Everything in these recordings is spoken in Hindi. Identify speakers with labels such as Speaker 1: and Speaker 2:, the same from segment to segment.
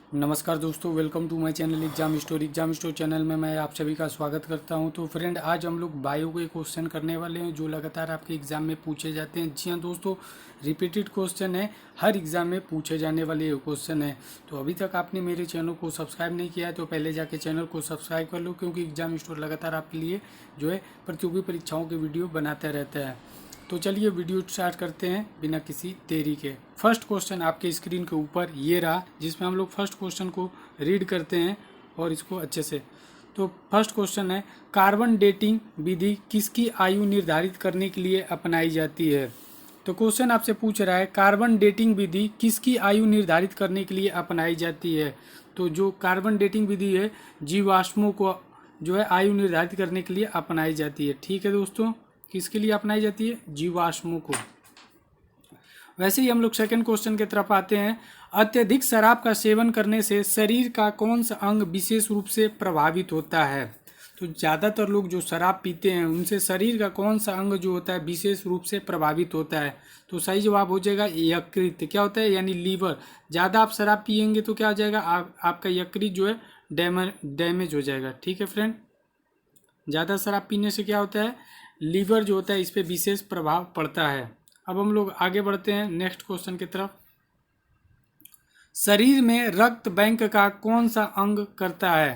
Speaker 1: नमस्कार दोस्तों, welcome to my channel exam store channel में मैं आप सभी का स्वागत करता हूं। तो फ्रेंड, आज हम लोग बायो के क्वेश्चन करने वाले हैं जो लगातार आपके एग्जाम में पूछे जाते हैं। जी हाँ दोस्तों, रिपीटेड क्वेश्चन है, हर एग्जाम में पूछे जाने वाले क्वेश्चन है। तो अभी तक आपने मेरे चैनल को सब्सक्राइब नहीं किया है तो पहले जाके चैनल को सब्सक्राइब कर लो, क्योंकि एग्जाम स्टोर लगातार आपके लिए जो है प्रतियोगी परीक्षाओं के वीडियो बनाता रहता है। तो चलिए वीडियो स्टार्ट करते हैं बिना किसी देरी के। फर्स्ट क्वेश्चन आपके स्क्रीन के ऊपर ये रहा, जिसमें हम लोग फर्स्ट क्वेश्चन को रीड करते हैं और इसको अच्छे से। तो फर्स्ट क्वेश्चन है, कार्बन डेटिंग विधि किसकी आयु निर्धारित करने के लिए अपनाई जाती है। तो क्वेश्चन आपसे पूछ रहा है, कार्बन डेटिंग विधि किसकी आयु निर्धारित करने के लिए अपनाई जाती है। तो जो कार्बन डेटिंग विधि है, जीवाश्मों को जो है आयु निर्धारित करने के लिए अपनाई जाती है। ठीक है दोस्तों, किसके लिए अपनाई जाती है? जीवाश्मों को। वैसे ही हम लोग सेकंड क्वेश्चन की तरफ आते हैं। अत्यधिक शराब का सेवन करने से शरीर का कौन सा अंग विशेष रूप से प्रभावित होता है। तो ज़्यादातर लोग जो शराब पीते हैं उनसे शरीर का कौन सा अंग जो होता है विशेष रूप से प्रभावित होता है। तो सही जवाब हो जाएगा यकृत। क्या होता है? यानी लीवर। ज़्यादा आप शराब पियेंगे तो क्या हो जाएगा? आपका यकृत जो है डैमेज हो जाएगा। ठीक है फ्रेंड, ज़्यादा शराब पीने से क्या होता है? लीवर जो होता है इस पर विशेष प्रभाव पड़ता है। अब हम लोग आगे बढ़ते हैं नेक्स्ट क्वेश्चन की तरफ। शरीर में रक्त बैंक का कौन सा अंग करता है।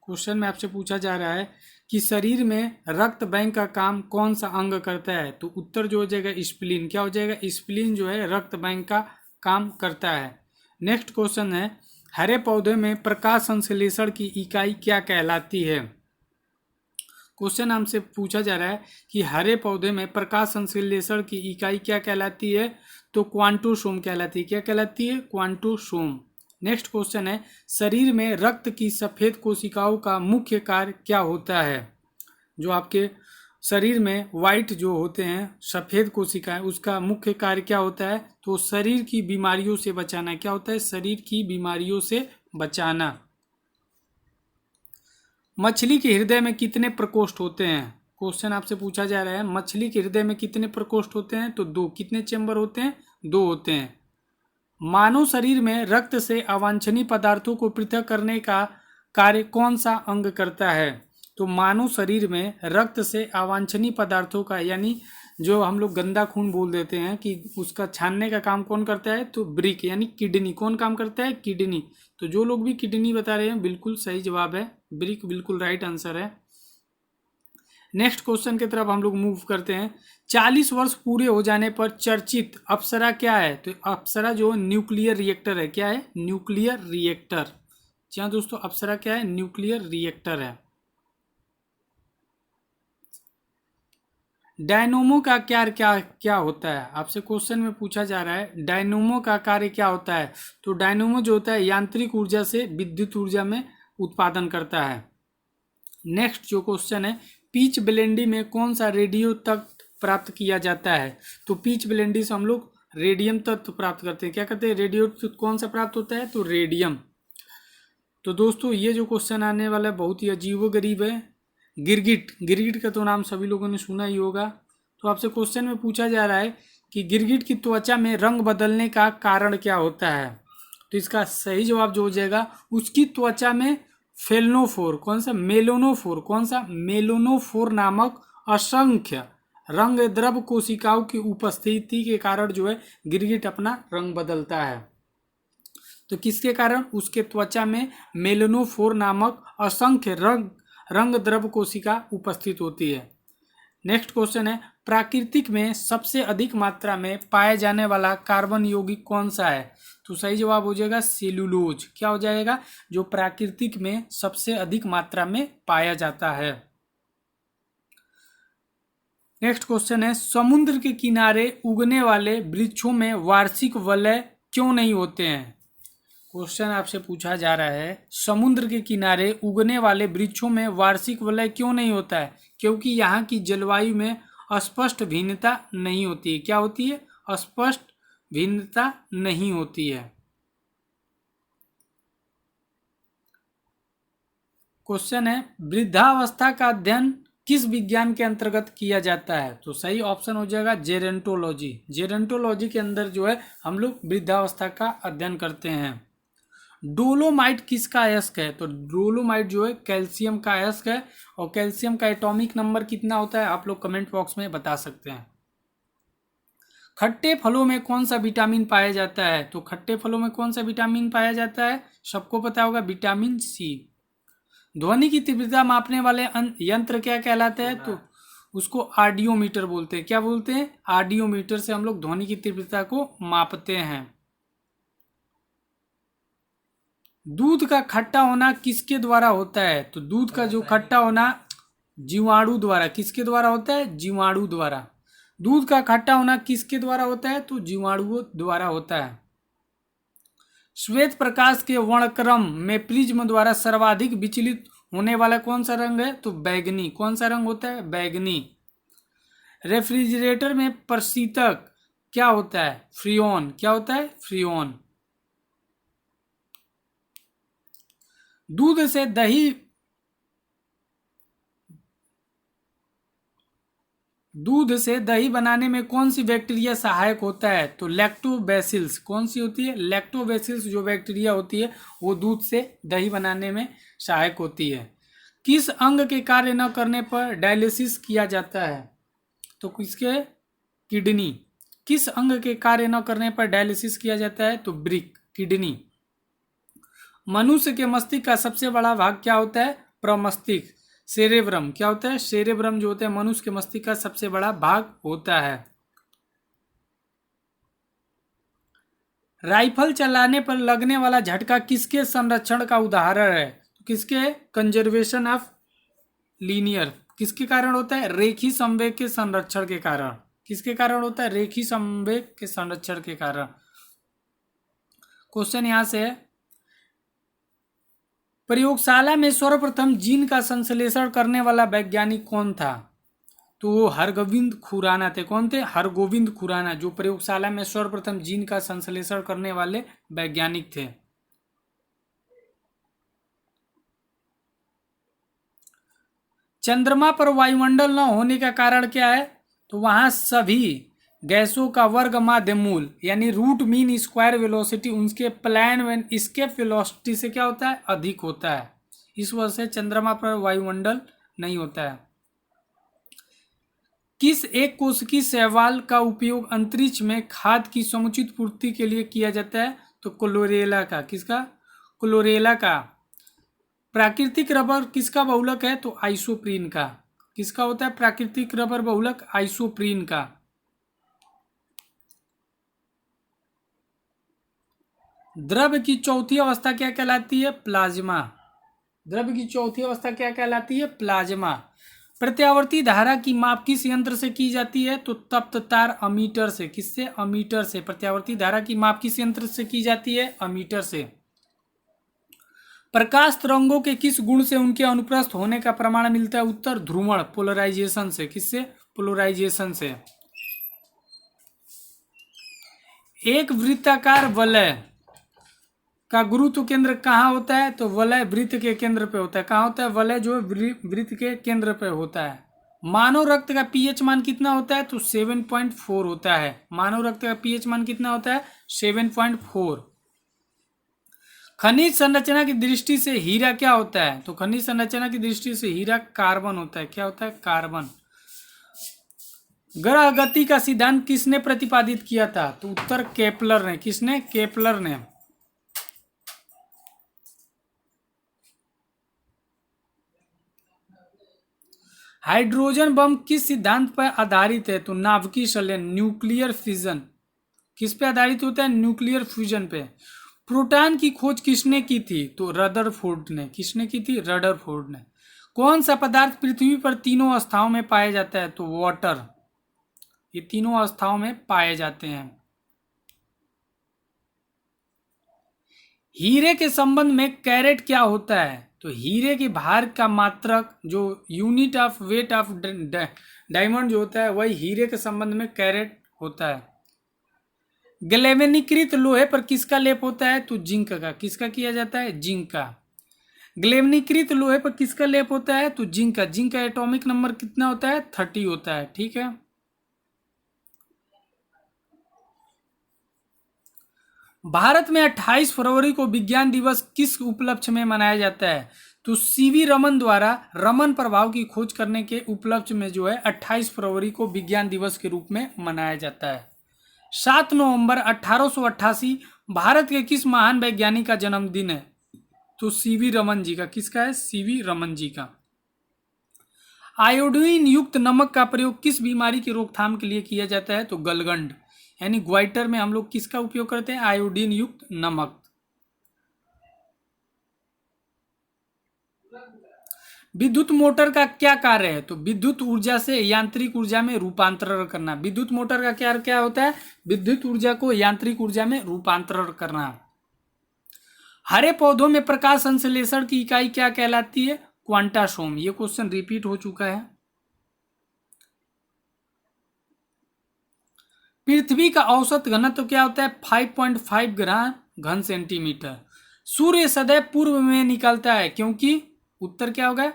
Speaker 1: क्वेश्चन में आपसे पूछा जा रहा है कि शरीर में रक्त बैंक का काम कौन सा अंग करता है। तो उत्तर जो हो जाएगा स्प्लीन। क्या हो जाएगा? स्प्लीन जो है रक्त बैंक का काम करता है। नेक्स्ट क्वेश्चन है, हरे पौधे में प्रकाश संश्लेषण की इकाई क्या कहलाती है। क्वेश्चन हमसे पूछा जा रहा है कि हरे पौधे में प्रकाश संश्लेषण की इकाई क्या कहलाती है। तो क्वांटोसोम कहलाती है। क्या कहलाती है? क्वांटोसोम। नेक्स्ट क्वेश्चन है, शरीर में रक्त की सफेद कोशिकाओं का मुख्य कार्य क्या होता है। जो आपके शरीर में वाइट जो होते हैं सफेद कोशिकाएं, उसका मुख्य कार्य क्या होता है। तो शरीर की बीमारियों से बचाना। क्या होता है? शरीर की बीमारियों से बचाना। मछली के हृदय में कितने प्रकोष्ठ होते हैं। क्वेश्चन आपसे पूछा जा रहा है, मछली के हृदय में कितने प्रकोष्ठ होते हैं। तो दो। कितने चेंबर होते हैं? दो होते हैं। मानव शरीर में रक्त से अवांछनीय पदार्थों को पृथक करने का कार्य कौन सा अंग करता है। तो मानव शरीर में रक्त से अवांछनीय पदार्थों का, यानी जो हम लोग गंदा खून बोल देते हैं, कि उसका छानने का काम कौन करता है। तो ब्रिक यानी किडनी। कौन काम करता है? किडनी। तो जो लोग भी किडनी बता रहे हैं बिल्कुल सही जवाब है, ब्रिक बिल्कुल राइट आंसर है। नेक्स्ट क्वेश्चन की तरफ हम लोग मूव करते हैं। 40 वर्ष पूरे हो जाने पर चर्चित अप्सरा क्या है। तो अप्सरा जो न्यूक्लियर रिएक्टर है। क्या है? Nuclear reactor. जी हाँ दोस्तों, अप्सरा क्या है? न्यूक्लियर रिएक्टर है। डायनोमो का कार्य क्या क्या होता है। आपसे क्वेश्चन में पूछा जा रहा है डायनोमो का कार्य क्या होता है। तो डायनोमो जो होता है यांत्रिक ऊर्जा से विद्युत ऊर्जा में उत्पादन करता है। नेक्स्ट जो क्वेश्चन है, पीच ब्लेंडी में कौन सा रेडियो तत्व प्राप्त किया जाता है। तो पीच ब्लेंडी से हम लोग रेडियम तत्व प्राप्त करते हैं। क्या करते हैं? रेडियो तत्व कौन सा प्राप्त होता है। तो रेडियम। तो दोस्तों ये जो क्वेश्चन आने वाला है बहुत ही अजीबोगरीब है। गिरगिट। गिरगिट का तो नाम सभी लोगों ने सुना ही होगा। तो आपसे क्वेश्चन में पूछा जा रहा है कि गिरगिट की त्वचा में रंग बदलने का कारण क्या होता है। तो इसका सही जवाब जो हो जाएगा, उसकी त्वचा में फेलनोफोर, कौन सा? मेलोनोफोर। कौन सा? मेलोनोफोर नामक असंख्य रंग द्रव कोशिकाओं की उपस्थिति के कारण जो है गिरगिट अपना रंग बदलता है। तो किसके कारण? उसके त्वचा में मेलनोफोर नामक असंख्य रंग द्रव कोशिका उपस्थित होती है। नेक्स्ट क्वेश्चन है, प्राकृतिक में सबसे अधिक मात्रा में पाए जाने वाला कार्बन यौगिक कौन सा है। तो सही जवाब हो जाएगा सेलुलोज। क्या हो जाएगा? जो प्राकृतिक में सबसे अधिक मात्रा में पाया जाता है। नेक्स्ट क्वेश्चन है, समुद्र के किनारे उगने वाले वृक्षों में वार्षिक वलय क्यों नहीं होते हैं। क्वेश्चन आपसे पूछा जा रहा है, समुद्र के किनारे उगने वाले वृक्षों में वार्षिक वलय क्यों नहीं होता है। क्योंकि यहाँ की जलवायु में स्पष्ट भिन्नता नहीं होती है। क्या होती है? स्पष्ट भिन्नता नहीं होती है। क्वेश्चन है, वृद्धावस्था का अध्ययन किस विज्ञान के अंतर्गत किया जाता है? तो सही ऑप्शन हो जाएगा जेरेंटोलॉजी। जेरेंटोलॉजी के अंदर जो है हम लोग वृद्धावस्था का अध्ययन करते हैं। डोलोमाइट किसका अयस्क है? तो डोलोमाइट जो है कैल्शियम का अयस्क है, और कैल्शियम का एटॉमिक नंबर कितना होता है आप लोग कमेंट बॉक्स में बता सकते हैं। खट्टे फलों में कौन सा विटामिन पाया जाता है? तो खट्टे फलों में कौन सा विटामिन पाया जाता है? सबको पता होगा, विटामिन सी। ध्वनि की तीव्रता मापने वाले यंत्र क्या कहलाते हैं? तो उसको ऑडियोमीटर बोलते हैं। क्या बोलते हैं? ऑडियोमीटर से हम लोग ध्वनि की तीव्रता को मापते हैं। दूध का खट्टा होना किसके द्वारा होता है? तो दूध का जो खट्टा होना जीवाणु द्वारा। किसके द्वारा होता है? जीवाणु द्वारा। दूध का खट्टा होना किसके द्वारा होता है? तो जीवाणुओं द्वारा होता है। श्वेत प्रकाश के वर्णक्रम में प्रिज्म द्वारा सर्वाधिक विचलित होने वाला कौन सा रंग है? तो बैगनी। कौन सा रंग होता है? बैगनी। रेफ्रिजरेटर में प्रशीतक क्या होता है? फ्रीऑन। क्या होता है? फ्रीऑन। दूध से दही बनाने में कौन सी बैक्टीरिया सहायक होता है? तो लैक्टोबैसिल्स। कौन सी होती है? लैक्टोबैसिल्स जो बैक्टीरिया होती है वो दूध से दही बनाने में सहायक होती है। किस अंग के कार्य न करने पर डायलिसिस किया जाता है? तो किसके? किडनी। किस अंग के कार्य न करने पर डायलिसिस किया जाता है? तो ब्रिक, किडनी। मनुष्य के मस्तिष्क का सबसे बड़ा भाग क्या होता है? प्रमस्तिष्क, सेरेब्रम। क्या होता है? सेरेब्रम जो होता है मनुष्य के मस्तिष्क का सबसे बड़ा भाग होता है। राइफल चलाने पर लगने वाला झटका किसके संरक्षण का उदाहरण है? तो किसके? Conservation of linear. किसके कारण होता है? रेखी संवेग के संरक्षण के कारण। किसके कारण होता है? रेखी संवेग के संरक्षण के कारण। क्वेश्चन यहां से है, प्रयोगशाला में सर्वप्रथम जीन का संश्लेषण करने वाला वैज्ञानिक कौन था? तो वो हरगोविंद खुराना थे। कौन थे? हरगोविंद खुराना, जो प्रयोगशाला में सर्वप्रथम जीन का संश्लेषण करने वाले वैज्ञानिक थे। चंद्रमा पर वायुमंडल न होने का कारण क्या है? तो वहां सभी गैसों का वर्ग माध्यमूल यानी रूट मीन स्क्वायर वेलोसिटी उनके प्लान व एस्केप वेलोसिटी से क्या होता है? अधिक होता है। इस वजह से चंद्रमा पर वायुमंडल नहीं होता है। किस एक कोशिकीय शैवाल का उपयोग अंतरिक्ष में खाद्य की समुचित पूर्ति के लिए किया जाता है? तो क्लोरेला का। किसका? क्लोरेला का। प्राकृतिक रबर किसका बहुलक है? तो आइसोप्रीन का। किसका होता है प्राकृतिक रबर बहुलक? आइसोप्रीन का। द्रव्य की चौथी अवस्था क्या कहलाती है? प्लाज्मा। द्रव्य की चौथी अवस्था क्या कहलाती है? प्लाज्मा। प्रत्यावर्ती धारा की माप किस यंत्र से की जाती है? तो तप्त तार अमीटर से। किससे? अमीटर से। प्रत्यावर्ती धारा की माप किस यंत्र से की जाती है? अमीटर से। प्रकाश तरंगों के किस गुण से उनके अनुप्रस्थ होने का प्रमाण मिलता है? उत्तर ध्रुवण, पोलराइजेशन से। किससे? पोलराइजेशन से। एक वृत्ताकार वलय का गुरुत्व केंद्र कहाँ होता है? तो वलय वृत्त के केंद्र पे होता है। कहाँ होता है? वलय जो है वृत्त के केंद्र पे होता है। मानव रक्त का पीएच मान कितना होता है? तो 7.4 होता है। मानव रक्त का पीएच मान कितना होता है? 7.4। खनिज संरचना की दृष्टि से हीरा क्या होता है? तो खनिज संरचना की दृष्टि से हीरा कार्बन होता है। क्या होता है? कार्बन। ग्रह गति का सिद्धांत किसने प्रतिपादित किया था? तो उत्तर केपलर ने। किसने? केपलर ने। हाइड्रोजन बम किस सिद्धांत पर आधारित है? तो नाभिकीय संलयन, न्यूक्लियर फ्यूजन। किस पे आधारित होता है? न्यूक्लियर फ्यूजन पे। प्रोटॉन की खोज किसने की थी? तो रदरफोर्ड ने। किसने की थी? रदरफोर्ड ने। कौन सा पदार्थ पृथ्वी पर तीनों अवस्थाओं में पाया जाता है? तो वाटर। ये तीनों अवस्थाओं में पाए जाते हैं। हीरे के संबंध में कैरेट क्या होता है? तो हीरे के भार का मात्रक जो unit of weight of diamond जो होता है वही हीरे के संबंध में कैरेट होता है। गैल्वेनीकृत लोहे पर किसका लेप होता है? तो जिंक का। किसका किया जाता है? जिंक का। गैल्वेनीकृत लोहे पर किसका लेप होता है? तो जिंक का। जिंक का एटॉमिक नंबर कितना होता है? 30 होता है। ठीक है। भारत में 28 फरवरी को विज्ञान दिवस किस उपलक्ष्य में मनाया जाता है? तो सीवी रमन द्वारा रमन प्रभाव की खोज करने के उपलक्ष्य में जो है 28 फरवरी को विज्ञान दिवस के रूप में मनाया जाता है। 7 नवंबर 1888 भारत के किस महान वैज्ञानिक का जन्मदिन है? तो सीवी रमन जी का। किसका है? सीवी रमन जी का। आयोडीन युक्त नमक का प्रयोग किस बीमारी की रोकथाम के लिए किया जाता है? तो गलगंड यानी ग्वाइटर में हम लोग किसका उपयोग करते हैं? आयोडीन युक्त नमक। विद्युत मोटर का क्या कार्य है? तो विद्युत ऊर्जा से यांत्रिक ऊर्जा में रूपांतरण करना। विद्युत मोटर का क्या क्या होता है? विद्युत ऊर्जा को यांत्रिक ऊर्जा में रूपांतरण करना। हरे पौधों में प्रकाश संश्लेषण की इकाई क्या कहलाती है? क्वांटासोम। ये क्वेश्चन रिपीट हो चुका है। पृथ्वी का औसत घनत्व क्या होता है? 5.5 ग्राम घन सेंटीमीटर। सूर्य सदैव पूर्व में निकलता है क्योंकि उत्तर क्या होगा?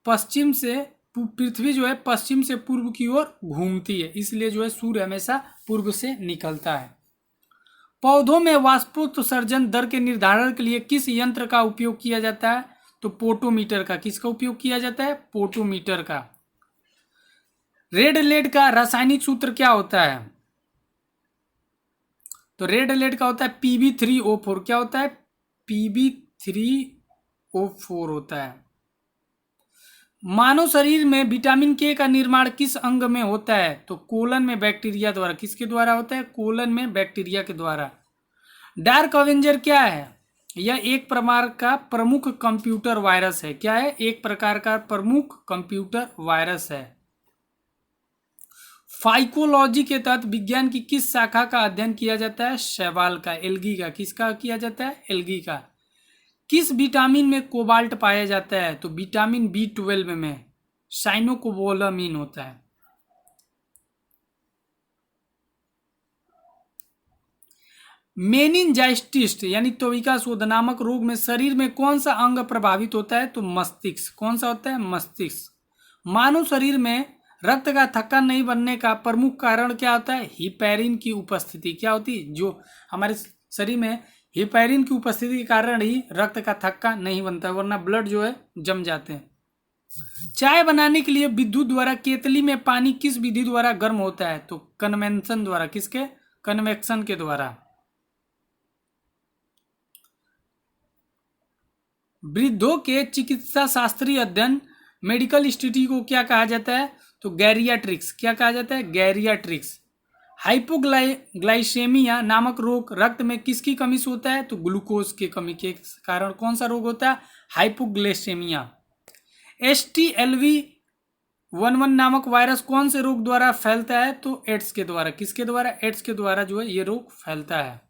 Speaker 1: पश्चिम से। पृथ्वी जो है पश्चिम से पूर्व की ओर घूमती है, इसलिए जो है सूर्य हमेशा पूर्व से निकलता है। पौधों में वाष्पोत्सर्जन दर के निर्धारण के लिए किस यंत्र का उपयोग किया जाता है? तो पोटोमीटर का। किसका उपयोग किया जाता है? पोटोमीटर का। रेड लेड का रासायनिक सूत्र क्या होता है? तो रेड लेड का होता है Pb3O4। क्या होता है? Pb3O4 होता है। मानव शरीर में विटामिन के का निर्माण किस अंग में होता है? तो कोलन में बैक्टीरिया द्वारा। किसके द्वारा होता है? कोलन में बैक्टीरिया के द्वारा। डार्क अवेंजर क्या है? यह एक प्रकार का प्रमुख कंप्यूटर वायरस है। क्या है? एक प्रकार का प्रमुख कंप्यूटर वायरस है। फाइकोलॉजी के तहत विज्ञान की किस शाखा का अध्ययन किया जाता है? शैवाल का, एल्गी का। किसका किया जाता है? एल्गी का। किस विटामिन में कोबाल्ट पाया जाता है? तो विटामिन B12 में साइनोकोबालामिन होता है। मेनिंजाइटिस यानी त्वचा शोथ नामक रोग में शरीर में कौन सा अंग प्रभावित होता है? तो मस्तिष्क। कौन सा होता है? मस्तिष्क। मानव शरीर में रक्त का थक्का नहीं बनने का प्रमुख कारण क्या होता है? हिपैरिन की उपस्थिति। क्या होती है? जो हमारे शरीर में हिपैरिन की उपस्थिति के कारण ही रक्त का थक्का नहीं बनता, वरना ब्लड जो है जम जाते हैं। चाय बनाने के लिए विद्युत द्वारा केतली में पानी किस विधि द्वारा गर्म होता है? तो कन्वेक्शन द्वारा। किसके? कन्वेक्शन के द्वारा। वृद्धों के चिकित्सा शास्त्रीय अध्ययन मेडिकल स्टडी को क्या कहा जाता है? तो गैरियाट्रिक्स। क्या कहा जाता है? गैरियाट्रिक्स। हाइपोग्लाइसेमिया नामक रोग रक्त में किसकी कमी से होता है? तो ग्लूकोज की कमी के कारण कौन सा रोग होता है? हाइपोग्लाइसेमिया। HTLV-11 नामक वायरस कौन से रोग द्वारा फैलता है? तो एड्स के द्वारा। किसके द्वारा? एड्स के द्वारा जो है ये रोग फैलता है।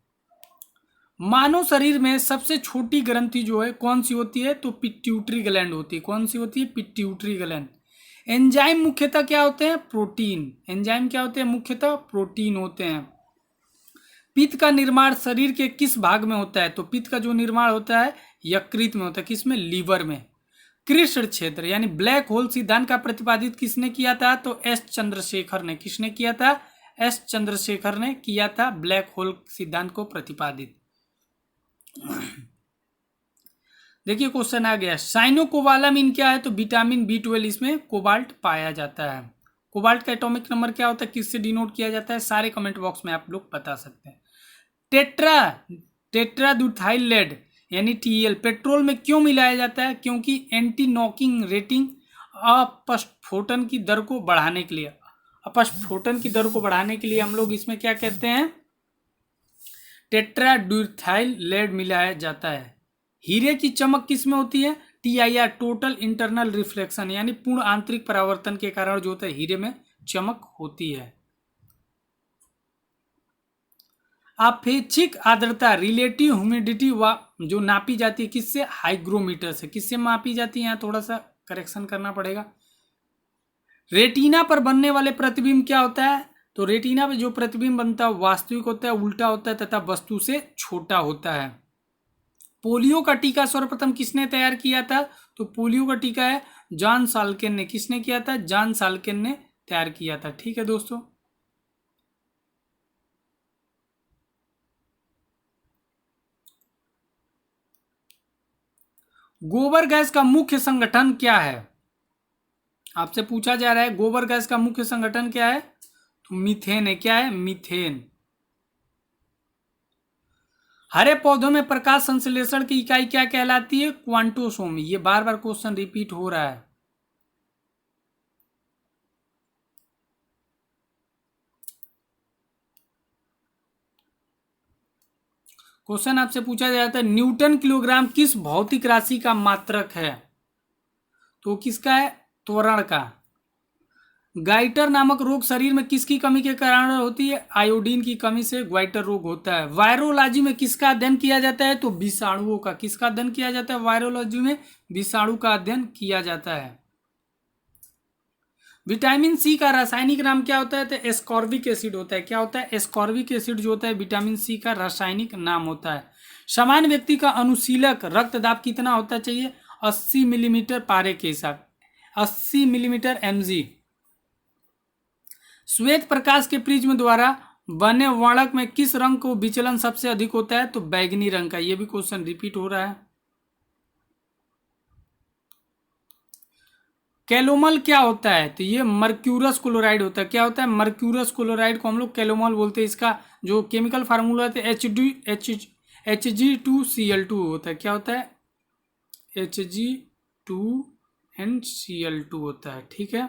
Speaker 1: मानव शरीर में सबसे छोटी ग्रंथि जो है कौन सी होती है? तो पिट्यूटरी ग्लैंड होती है। कौन सी होती है? Pituitary gland. एंजाइम मुख्यतः क्या होते हैं? प्रोटीन। एंजाइम क्या होते हैं? मुख्यतः प्रोटीन होते हैं। पित्त का निर्माण शरीर के किस भाग में होता है? तो पित्त का जो निर्माण होता है यकृत में होता है। किसमें? लीवर में। कृष्ण क्षेत्र यानी ब्लैक होल सिद्धांत का प्रतिपादित किसने किया था? तो एस चंद्रशेखर ने। किसने किया था? एस चंद्रशेखर ने किया था ब्लैक होल सिद्धांत को प्रतिपादित। देखिए क्वेश्चन आ गया, साइनोकोबालामिन क्या है? तो विटामिन B12, इसमें कोबाल्ट पाया जाता है। कोबाल्ट का एटॉमिक नंबर क्या होता है? किससे डिनोट किया जाता है? सारे कमेंट बॉक्स में आप लोग बता सकते हैं। टेट्राब्यूटाइल लेड यानी TeL पेट्रोल में क्यों मिलाया जाता है? क्योंकि एंटी नॉकिंग रेटिंग अपस्फोटन की दर को बढ़ाने के लिए, अपस्फोटन की दर को बढ़ाने के लिए हम लोग इसमें क्या कहते हैं? टेट्राब्यूटाइल लेड मिलाया जाता है। हीरे की चमक किसमें होती है? TIR टोटल इंटरनल रिफ्लेक्शन यानी पूर्ण आंतरिक परावर्तन के कारण जो होता है हीरे में चमक होती है। आपेक्षिक आर्द्रता रिलेटिव ह्यूमिडिटी जो नापी जाती है किससे? हाइग्रोमीटर से। किससे मापी जाती है? यहाँ थोड़ा सा करेक्शन करना पड़ेगा। रेटिना पर बनने वाले प्रतिबिंब क्या होता है? तो रेटिना पर जो प्रतिबिंब बनता है वास्तविक होता है, उल्टा होता है तथा वस्तु से छोटा होता है। पोलियो का टीका सर्वप्रथम किसने तैयार किया था? तो पोलियो का टीका है जॉन साल्किन ने। किसने किया था? जॉन साल्किन ने तैयार किया था। ठीक है दोस्तों। गोबर गैस का मुख्य संगठन क्या है? आपसे पूछा जा रहा है गोबर गैस का मुख्य संगठन क्या है? तो मीथेन है। क्या है? मीथेन। हरे पौधों में प्रकाश संश्लेषण की इकाई क्या कहलाती है? क्वांटोसोम। ये बार बार क्वेश्चन रिपीट हो रहा है। क्वेश्चन आपसे पूछा जाता है न्यूटन किलोग्राम किस भौतिक राशि का मात्रक है? तो किसका है? त्वरण का। गाइटर नामक रोग शरीर में किसकी कमी के कारण होती है? आयोडीन की कमी से गाइटर रोग होता है। वायरोलॉजी में किसका अध्ययन किया जाता है? तो विषाणुओं का। किसका अध्ययन किया जाता है? वायरोलॉजी में विषाणु का अध्ययन किया जाता है। विटामिन सी का रासायनिक नाम क्या होता है? तो एस्कॉर्बिक एसिड होता है। क्या होता है? एस्कॉर्बिक एसिड जो होता है विटामिन सी का रासायनिक नाम होता है। सामान्य व्यक्ति का अनुशीलक रक्तदाब कितना होता चाहिए? 80 मिलीमीटर पारे के हिसाब 80 मिलीमीटर mg। श्वेत प्रकाश के प्रिज्म द्वारा बने वर्णक में किस रंग को विचलन सबसे अधिक होता है? तो बैगनी रंग का। यह भी क्वेश्चन रिपीट हो रहा है। कैलोमल क्या होता है? तो ये मर्क्यूरस क्लोराइड होता है। क्या होता है? मर्क्यूरस क्लोराइड को हम लोग कैलोमल बोलते हैं। इसका जो केमिकल फार्मूला है Hg2Cl2 होता है। क्या होता है? Hg2NCl2 होता है। ठीक है।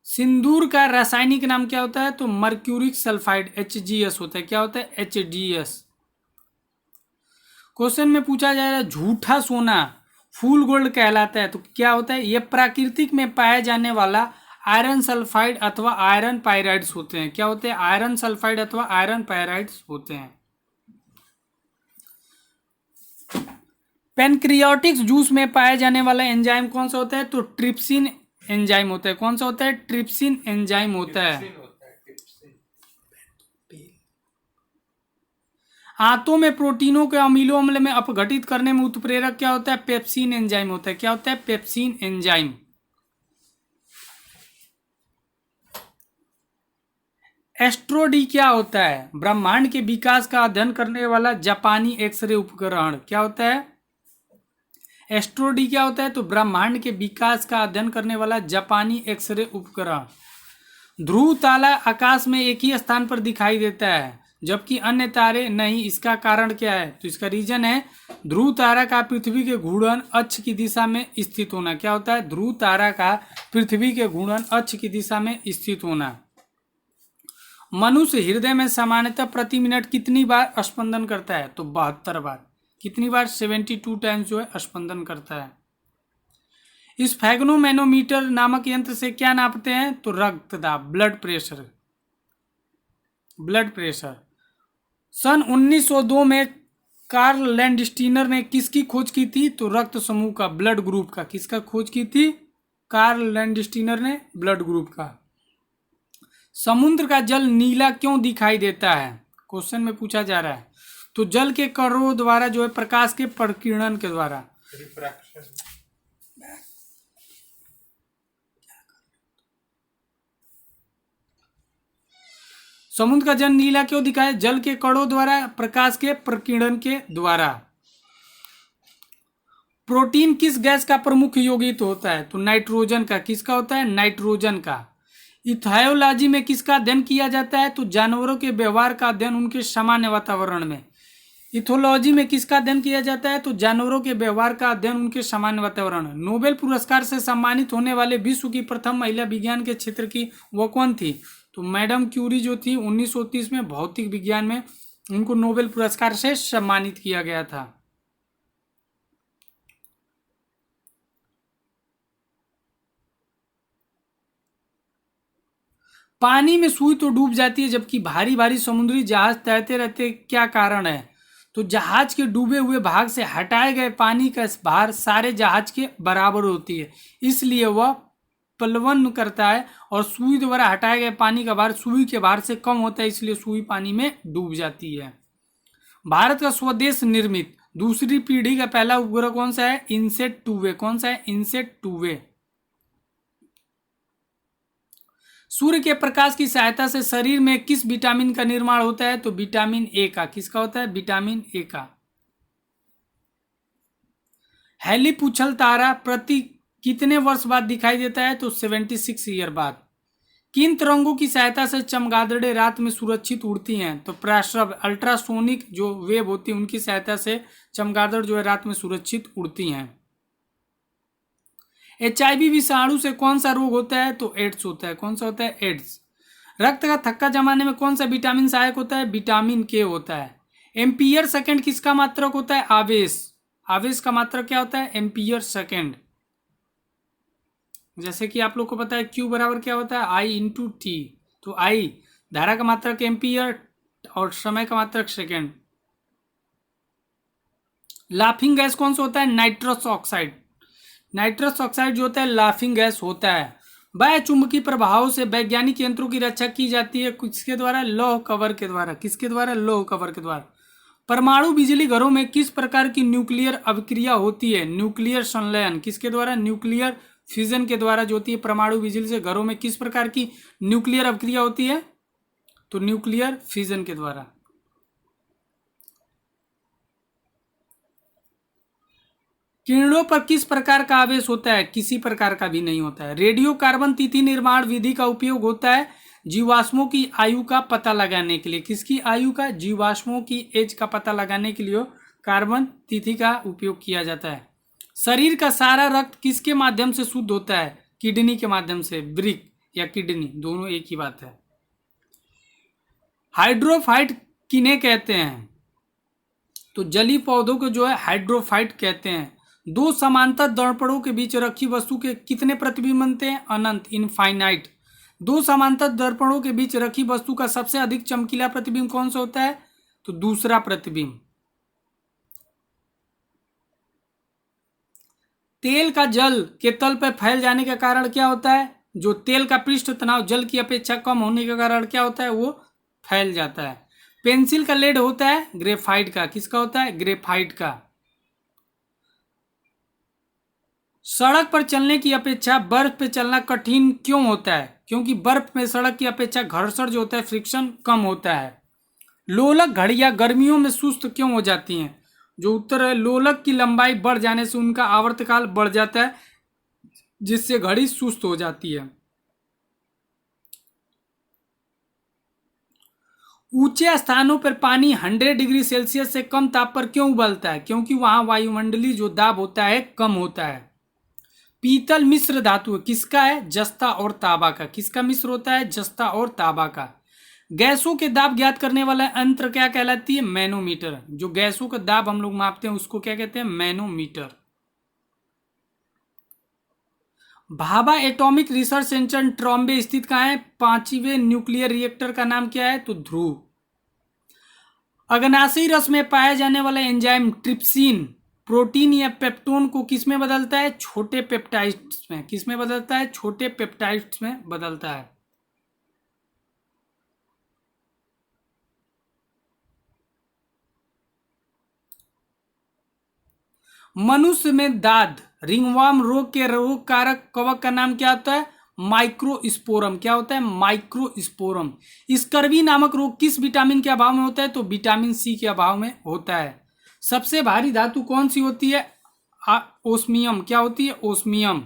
Speaker 1: सिंदूर का रासायनिक नाम क्या होता है? तो मर्क्यूरिक सल्फाइड HgS होता है। क्या होता है? HgS। क्वेश्चन में पूछा जा रहा है झूठा सोना फूल गोल्ड कहलाता है। तो क्या होता है? यह प्राकृतिक में पाया जाने वाला आयरन सल्फाइड अथवा आयरन पायराइड्स होते हैं। क्या होते हैं? आयरन सल्फाइड अथवा आयरन पायराइड्स होते हैं। पेनक्रियाटिक जूस में पाया जाने वाला एंजाइम कौन सा होता है? तो ट्रिप्सिन एंजाइम होता है। कौन सा होता है? ट्रिप्सिन एंजाइम होता है। आंतों में प्रोटीनों के अमीनो अम्ल में अपघटित करने में उत्प्रेरक क्या होता है? पेप्सिन एंजाइम होता है। क्या होता है? Pepsin enzyme. एस्ट्रोडी क्या होता है? ब्रह्मांड के विकास का अध्ययन करने वाला जापानी एक्सरे उपकरण। क्या होता है? एस्ट्रोडी क्या होता है? तो ब्रह्मांड के विकास का अध्ययन करने वाला जापानी एक्सरे उपकरण। ध्रुव तारा आकाश में एक ही स्थान पर दिखाई देता है जबकि अन्य तारे नहीं। इसका कारण क्या है? तो इसका रीजन है ध्रुव तारा का पृथ्वी के घूर्णन अक्ष की दिशा में स्थित होना। क्या होता है? ध्रुव तारा का पृथ्वी के घूर्णन अक्ष की दिशा में स्थित होना। मनुष्य हृदय में सामान्यतः प्रति मिनट कितनी बार स्पंदन करता है? तो 72 बार। कितनी बार? 72 टाइम्स जो है स्पंदन करता है। इस फैग्नोमैनोमीटर नामक यंत्र से क्या नापते हैं? तो रक्तदाब, ब्लड प्रेशर। सन 1902 में कार्ल लैंडस्टीनर ने किसकी खोज की थी? तो रक्त समूह का, ब्लड ग्रुप का। किसका खोज की थी? कार्ल लैंडस्टीनर ने ब्लड ग्रुप का। समुद्र का जल नीला क्यों दिखाई देता है? क्वेश्चन में पूछा जा रहा है। तो जल के कणों द्वारा जो है प्रकाश के प्रकीर्णन के द्वारा। समुद्र का जल नीला क्यों दिखाए? जल के कणों द्वारा, प्रकाश के प्रकीर्णन के द्वारा। प्रोटीन किस गैस का प्रमुख यौगिक होता है? तो नाइट्रोजन का। किसका होता है? नाइट्रोजन का। इथायोलॉजी में किसका अध्ययन किया जाता है? तो जानवरों के व्यवहार का अध्ययन उनके सामान्य वातावरण में। इथोलॉजी में किसका अध्ययन किया जाता है? तो जानवरों के व्यवहार का अध्ययन उनके सामान्य वातावरण। नोबेल पुरस्कार से सम्मानित होने वाले विश्व की प्रथम महिला विज्ञान के क्षेत्र की वो कौन थी? तो मैडम क्यूरी जो थी 1930 में भौतिक विज्ञान में उनको नोबेल पुरस्कार से सम्मानित किया गया था। पानी में सुई तो डूब जाती है जबकि भारी भारी समुद्री जहाज तैरते रहते, क्या कारण है? तो जहाज के डूबे हुए भाग से हटाए गए पानी का भार सारे जहाज के बराबर होती है, इसलिए वह प्लवन करता है और सुई द्वारा हटाए गए पानी का भार सुई के भार से कम होता है, इसलिए सुई पानी में डूब जाती है। भारत का स्वदेश निर्मित दूसरी पीढ़ी का पहला उपग्रह कौन सा है? इनसेट 2A। कौन सा है? इनसेट 2A। सूर्य के प्रकाश की सहायता से शरीर में किस विटामिन का निर्माण होता है? तो विटामिन ए का। किसका होता है? विटामिन ए का। हैली पूछल तारा प्रति कितने वर्ष बाद दिखाई देता है? तो 76 ईयर बाद। किन तरंगों की सहायता से चमगादड़ें रात में सुरक्षित उड़ती हैं? तो प्रस्रव अल्ट्रासोनिक जो वेव होती है उनकी सहायता से चमगादड़ जो है रात में सुरक्षित उड़ती हैं। HIV विषाणु से कौन सा रोग होता है? तो एड्स होता है। कौन सा होता है? एड्स। रक्त का थक्का जमाने में कौन सा विटामिन सहायक होता है? विटामिन के होता है। एम्पियर सेकेंड किसका मात्रक होता है? आवेश। आवेश का मात्रक क्या होता है? Ampere second. जैसे कि आप लोग को पता है Q बराबर क्या होता है? I/T। तो I धारा का मात्रक एम्पियर और समय का मात्रक सेकेंड। लाफिंग गैस कौन सा होता है? Nitrous oxide. नाइट्रस ऑक्साइड जो होता है लाफिंग गैस होता है। बाह्य चुंबकीय प्रभाव से वैज्ञानिक यंत्रों की रक्षा की जाती है किसके द्वारा? लौह कवर के द्वारा। किसके द्वारा? लौह कवर के द्वारा। परमाणु बिजली घरों में किस प्रकार की न्यूक्लियर अभिक्रिया होती है? न्यूक्लियर संलयन। किसके द्वारा? न्यूक्लियर फ्यूजन के द्वारा जो होती है परमाणु बिजली से घरों में किस प्रकार की न्यूक्लियर अभिक्रिया होती है? तो न्यूक्लियर फ्यूजन के द्वारा। किरणों पर किस प्रकार का आवेश होता है? किसी प्रकार का भी नहीं होता है। रेडियो कार्बन तिथि निर्माण विधि का उपयोग होता है जीवाश्मों की आयु का पता लगाने के लिए। किसकी आयु का? जीवाश्मों की एज का पता लगाने के लिए कार्बन तिथि का उपयोग किया जाता है। शरीर का सारा रक्त किसके माध्यम से शुद्ध होता है? किडनी के माध्यम से। वृक्क या किडनी दोनों एक ही बात है। हाइड्रोफाइट किन्हें कहते हैं? तो जलीय पौधों को जो है हाइड्रोफाइट कहते हैं। दो समांतर दर्पणों के बीच रखी वस्तु के कितने प्रतिबिंब बनते हैं? अनंत, इनफाइनाइट। दो समांतर दर्पणों के बीच रखी वस्तु का सबसे अधिक चमकीला प्रतिबिंब कौन सा होता है? तो दूसरा प्रतिबिंब। तेल का जल के तल पर फैल जाने का कारण क्या होता है? जो तेल का पृष्ठ तनाव जल की अपेक्षा कम होने के कारण क्या होता है? वो फैल जाता है। पेंसिल का लेड होता है ग्रेफाइट का। किसका होता है? ग्रेफाइट का। सड़क पर चलने की अपेक्षा बर्फ पे चलना कठिन क्यों होता है? क्योंकि बर्फ में सड़क की अपेक्षा घर्षण जो होता है फ्रिक्शन कम होता है। लोलक घड़ियां गर्मियों में सुस्त क्यों हो जाती हैं? जो उत्तर है लोलक की लंबाई बढ़ जाने से उनका आवर्तकाल बढ़ जाता है जिससे घड़ी सुस्त हो जाती है। ऊंचे स्थानों पर पानी 100 डिग्री सेल्सियस से कम ताप पर क्यों उबलता है? क्योंकि वहां वायुमंडलीय जो दाब होता है कम होता है। पीतल मिश्र धातु किसका है? जस्ता और तांबा का। किसका मिश्र होता है? जस्ता और तांबा का। गैसों के दाब ज्ञात करने वाला यंत्र क्या कहलाती है? मैनोमीटर। जो गैसों का दाब हम लोग मापते हैं उसको क्या कहते हैं? Manometer. Bhabha atomic research centre Trombay स्थित कहाँ है? 5वें न्यूक्लियर रिएक्टर का नाम क्या है? तो ध्रुव। अग्नाशयी रस में पाया जाने वाला एंजाइम ट्रिप्सिन प्रोटीन या पेप्टोन को किस में बदलता है? छोटे पेप्टाइड्स में। किस में बदलता है? छोटे पेप्टाइड्स में बदलता है। मनुष्य में दाद रिंगवर्म रोग के रोग कारक कवक का नाम क्या होता है? माइक्रोस्पोरम। क्या होता है? माइक्रोस्पोरम। स्कर्वी नामक रोग किस विटामिन के अभाव में होता है? तो विटामिन सी के अभाव में होता है। सबसे भारी धातु कौन सी होती है? ओस्मियम। क्या होती है? ओस्मियम।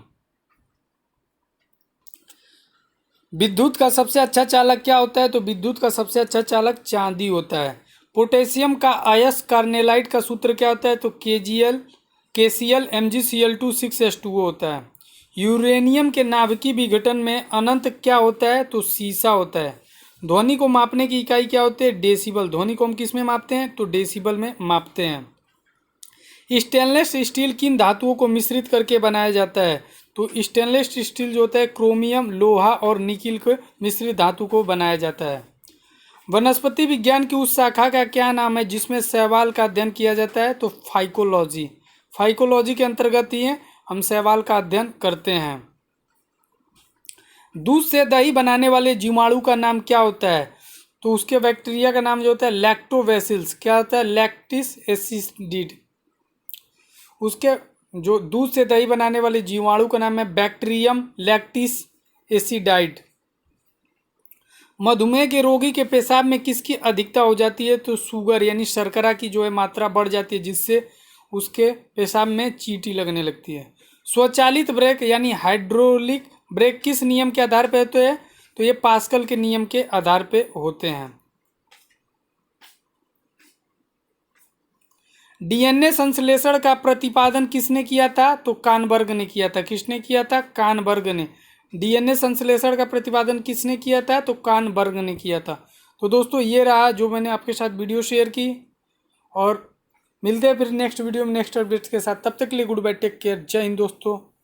Speaker 1: विद्युत का सबसे अच्छा चालक क्या होता है? तो विद्युत का सबसे अच्छा चालक चांदी होता है। पोटेशियम का अयस्क कार्नेलाइट का सूत्र क्या होता है? तो KCl MgCl2 6H2O होता है। यूरेनियम के नाभिकीय विघटन में अनंत क्या होता है? तो सीसा होता है। ध्वनि को मापने की इकाई क्या होती है? डेसिबल। ध्वनि को हम किस में मापते हैं? तो डेसिबल में मापते हैं। स्टेनलेस स्टील किन धातुओं को मिश्रित करके बनाया जाता है? तो स्टेनलेस स्टील जो होता है क्रोमियम, लोहा और निकिल के मिश्रित धातु को बनाया जाता है। वनस्पति विज्ञान की उस शाखा का क्या नाम है जिसमें शैवाल का अध्ययन किया जाता है? तो फाइकोलॉजी। फाइकोलॉजी के अंतर्गत ही हम शैवाल का अध्ययन करते हैं। दूध से दही बनाने वाले जीवाणु का नाम क्या होता है? तो उसके बैक्टीरिया का नाम जो होता है लैक्टोबैसिल्स। क्या होता है? लैक्टिस एसिडिड। उसके जो दूध से दही बनाने वाले जीवाणु का नाम है बैक्टीरियम लैक्टिस एसिडाइड। मधुमेह के रोगी के पेशाब में किसकी अधिकता हो जाती है? तो शुगर यानी शर्करा की जो है मात्रा बढ़ जाती है, जिससे उसके पेशाब में चींटी लगने लगती है। स्वचालित ब्रेक यानी हाइड्रोलिक ब्रेक किस नियम के आधार पर होते हैं? तो ये पास्कल के नियम के आधार पर होते हैं। डीएनए संश्लेषण का प्रतिपादन किसने किया था? तो कानबर्ग ने किया था। किसने किया था? कानबर्ग ने। डीएनए संश्लेषण का प्रतिपादन किसने किया था? तो कानबर्ग ने किया था। तो दोस्तों ये रहा जो मैंने आपके साथ वीडियो शेयर की, और मिलते हैं फिर नेक्स्ट वीडियो में नेक्स्ट अपडेट्स के साथ। तब तक के लिए गुड बाय, टेक केयर, जय हिंद दोस्तों।